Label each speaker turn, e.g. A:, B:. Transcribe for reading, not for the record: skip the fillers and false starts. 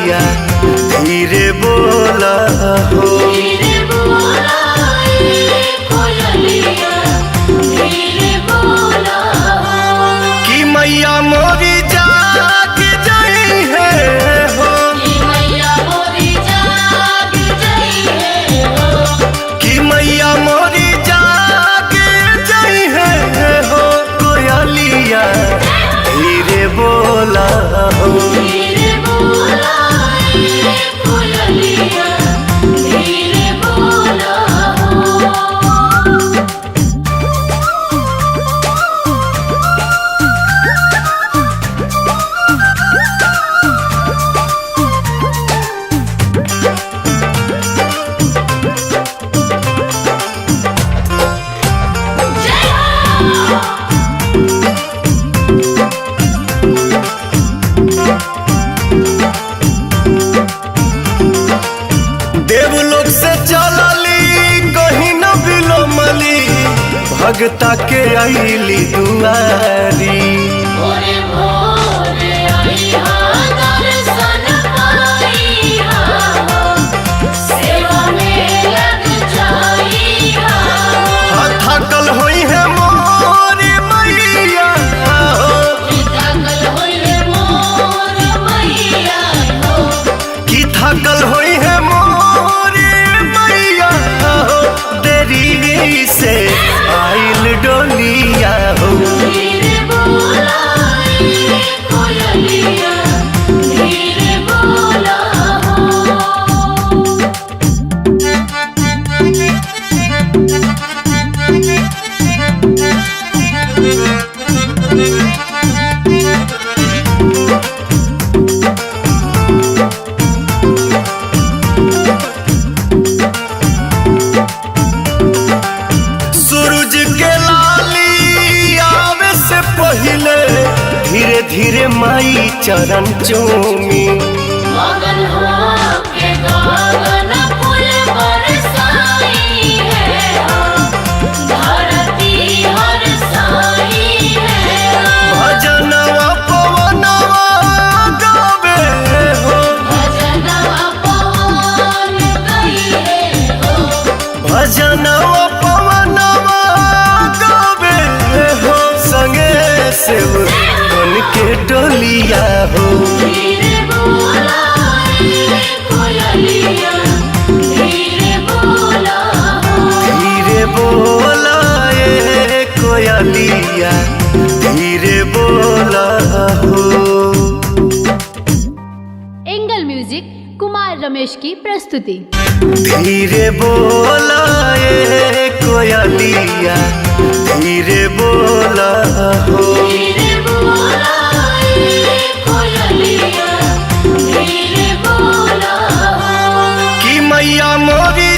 A: कोयलिया धीरे बोला हो। कि मैया मोरी जाग जाई है हो, कि मैया मोरी जाग जाई है हो, कोयलिया धीरे बोला हो। देवलोक से चलली कहीं न बिलोमली, भगता के आईली दुआरी। थकल होई है मोर मैया कि थकल होई है मोर मैया हो, देरी से आइल डोलिया हो। सूरज के लाली आवे से पहले धीरे धीरे माई चरण चूमी।
B: मगन हो के गगन फूल बरसाई है हो, धरती हरसाई है हो।
A: भजनवा पवनवा गावे हो,
B: भजनवा पवन गई हो,
A: भजनवा पवनवा गावे हो, संगे शिव बन के डोलिया हो।
B: धीरे बोला कोयलिया, धीरे बोला
A: धीरे बोला ए कोयलिया धीरे बोला हो।
C: एंगल म्यूजिक कुमार रमेश की प्रस्तुति।
A: धीरे बोला ए कोयलिया धीरे बोला हो।
B: धीरे बोला कोयलिया, धीरे बोला
A: कि मैया मोरी